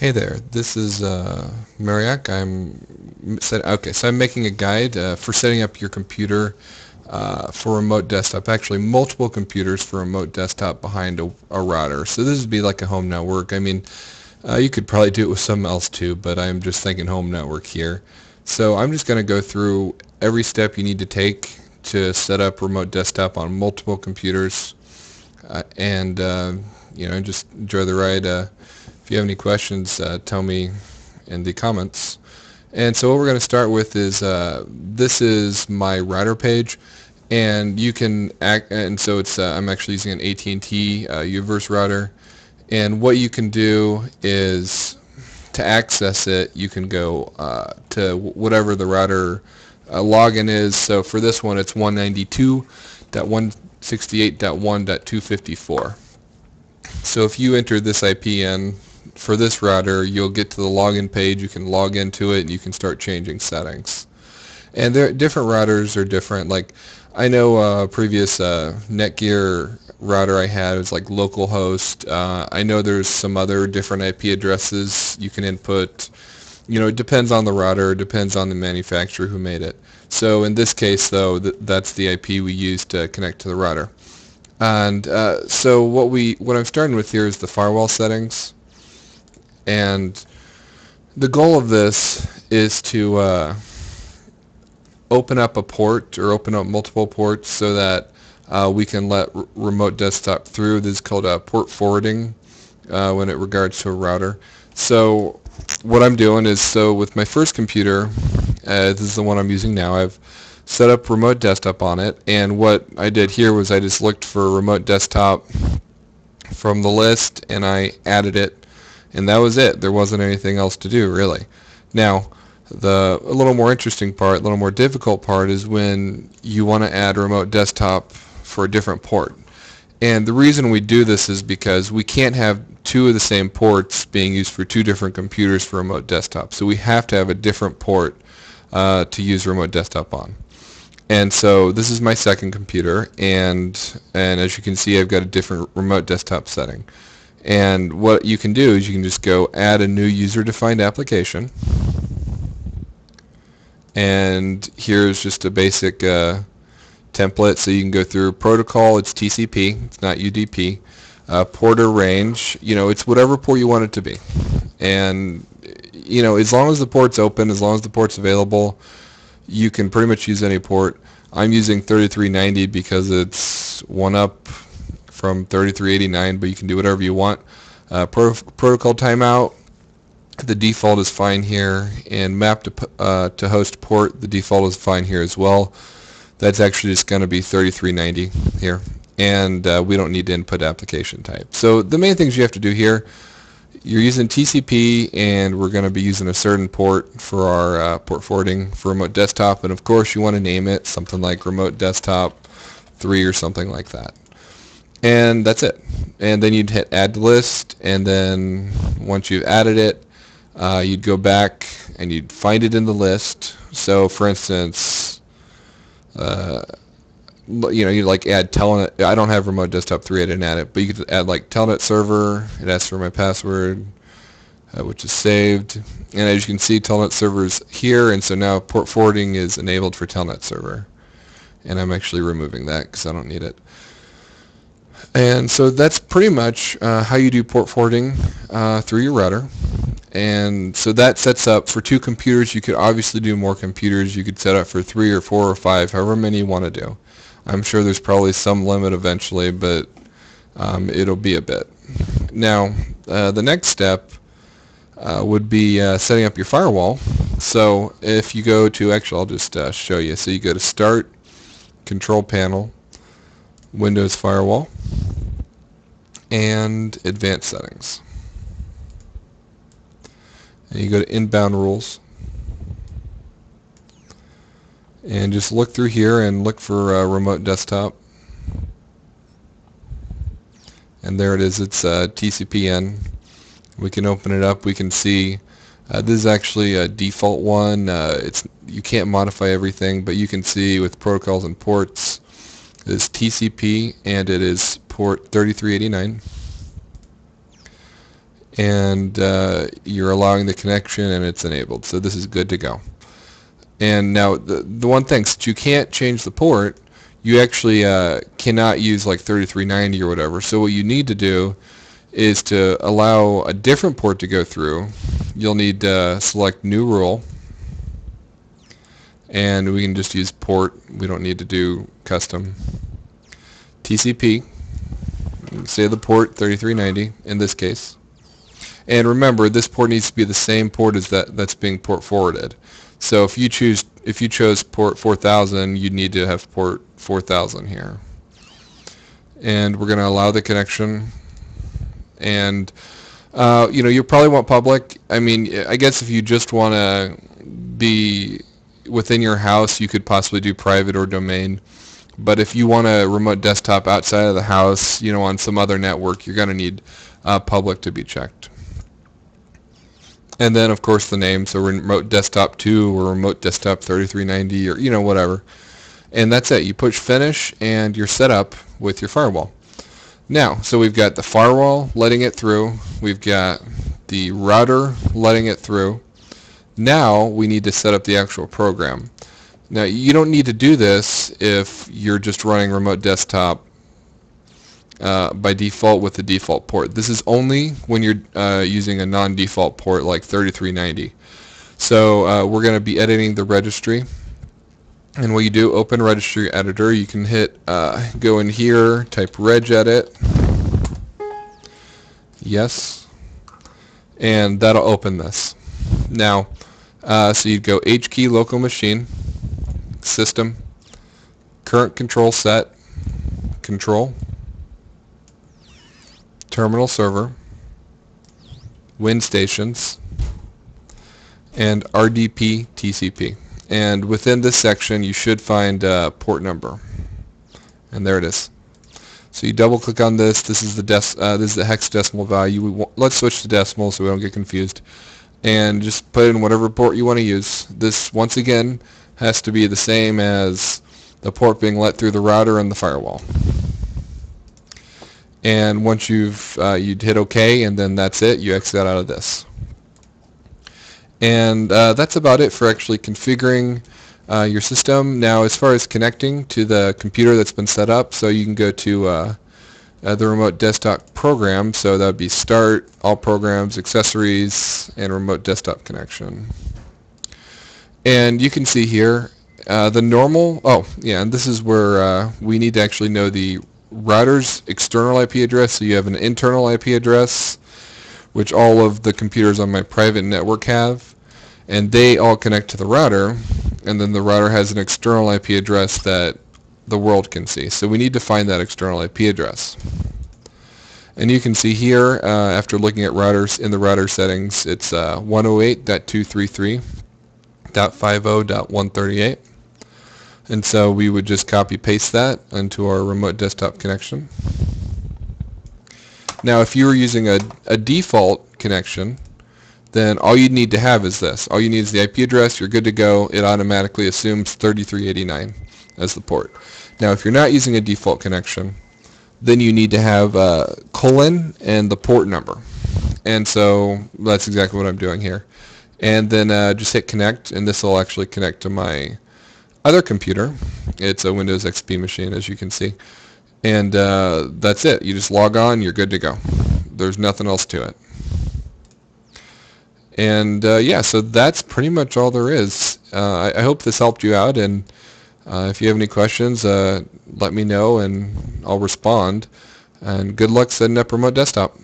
Hey there, this is Mariak. So I'm making a guide for setting up your computer for remote desktop. Actually, multiple computers for remote desktop behind a router. So this would be like a home network. I mean, you could probably do it with something else too, but I'm just thinking home network here. So I'm just going to go through every step you need to take to set up remote desktop on multiple computers, and just enjoy the ride. If you have any questions, tell me in the comments. And so what we're going to start with is this is my router page, and you can and so it's I'm actually using an AT&T UVerse router, and what you can do is to access it, you can go to whatever the router login is. So for this one, it's 192.168.1.254. So if you enter this IP in for this router, you'll get to the login page. You can log into it and you can start changing settings. And different routers are different. Like I know previous Netgear router I had was like localhost. I know there's some other different IP addresses you can input. It depends on the router, it depends on the manufacturer who made it. So in this case, though, that's the IP we use to connect to the router. And so what I'm starting with here is the firewall settings. And the goal of this is to open up a port or open up multiple ports so that we can let remote desktop through. This is called port forwarding when it regards to a router. So what I'm doing is, so with my first computer, this is the one I'm using now, I've set up remote desktop on it, and what I did here was I just looked for remote desktop from the list and I added it, and that was it. There wasn't anything else to do really. Now a little more interesting part, a little more difficult part is when you want to add remote desktop for a different port. And the reason we do this is because we can't have two of the same ports being used for two different computers for remote desktop. So we have to have a different port to use remote desktop on. And so this is my second computer, and as you can see, I've got a different remote desktop setting. And what you can do is you can just go add a new user-defined application. And here's just a basic template, so you can go through protocol. It's TCP, it's not UDP. Port or range, it's whatever port you want it to be. And as long as the port's open, as long as the port's available, you can pretty much use any port. I'm using 3390 because it's one up from 3389, but you can do whatever you want. Protocol timeout, the default is fine here, and map to host port, the default is fine here as well. That's actually just going to be 3390 here, and we don't need to input application type. So the main things you have to do here, you're using TCP, and we're going to be using a certain port for our port forwarding for remote desktop, and of course you want to name it something like remote desktop 3 or something like that. And that's it. And then you'd hit add to list, and then once you've added it, you'd go back and you'd find it in the list. So for instance, you like add Telnet. I don't have remote desktop 3, I didn't add it, but you could add like Telnet server. It asks for my password, which is saved. And as you can see, Telnet server is here, and so now port forwarding is enabled for Telnet server. And I'm actually removing that because I don't need it. And so that's pretty much how you do port forwarding through your router. And so that sets up for 2 computers. You could obviously do more computers. You could set up for 3 or 4 or 5, however many you want to do. I'm sure there's probably some limit eventually, but it'll be a bit. Now, the next step would be setting up your firewall. So if you go to, actually I'll just show you. So you go to Start, Control Panel, Windows Firewall, and Advanced Settings. And you go to Inbound Rules. And just look through here and look for remote desktop. And there it is. It's TCP/N. We can open it up. We can see this is actually a default one. You can't modify everything, but you can see with protocols and ports, it's TCP, and it is port 3389. and you're allowing the connection and it's enabled. So this is good to go. And now the one thing, since you can't change the port, you actually cannot use like 3390 or whatever. So what you need to do is to allow a different port to go through. You'll need to select new rule, and we can just use port. We don't need to do custom. TCP, say the port 3390 in this case. And remember, this port needs to be the same port as that's being port forwarded. So if you chose port 4000, you'd need to have port 4000 here. And we're going to allow the connection. And you probably want public. I mean, I guess if you just want to be within your house, you could possibly do private or domain. But if you want a remote desktop outside of the house, on some other network, you're going to need public to be checked. And then, of course, the name, so remote desktop 2 or remote desktop 3390 or, whatever. And that's it. You push finish and you're set up with your firewall. Now, so we've got the firewall letting it through. We've got the router letting it through. Now we need to set up the actual program. Now, you don't need to do this if you're just running remote desktop by default with the default port. This is only when you're using a non-default port like 3390. So we're going to be editing the registry. And what you do, open registry editor, you can hit go in here, type regedit, yes, and that'll open this. Now, so you'd go HKey local machine, system, current control set, control, terminal server, Win stations, and RDP TCP. And within this section you should find port number, and there it is. So you double click on this. This is the this is the hexadecimal value. Let's switch to decimal so we don't get confused, and just put in whatever port you want to use. This once again has to be the same as the port being let through the router and the firewall. And once you'd hit OK, and then that's it. You exit out of this. And that's about it for actually configuring your system. Now, as far as connecting to the computer that's been set up, so you can go to the remote desktop program. So that would be Start, All Programs, Accessories, and Remote Desktop Connection. And you can see here the normal. Oh, yeah, and this is where we need to actually know the router's external IP address. So you have an internal IP address, which all of the computers on my private network have, and they all connect to the router, and then the router has an external IP address that the world can see. So we need to find that external IP address. And you can see here, after looking at routers in the router settings, it's 108.233.50.138. And so we would just copy paste that into our remote desktop connection. Now, if you were using a default connection, then all you need to have is this. All you need is the IP address. You're good to go. It automatically assumes 3389 as the port. Now, if you're not using a default connection, then you need to have colon and the port number. And so that's exactly what I'm doing here. And then just hit connect, and this will actually connect to my other computer. It's a Windows XP machine, as you can see. And that's it. You just log on, you're good to go. There's nothing else to it. And yeah, so that's pretty much all there is. I hope this helped you out, and if you have any questions, let me know and I'll respond. And good luck setting up remote desktop.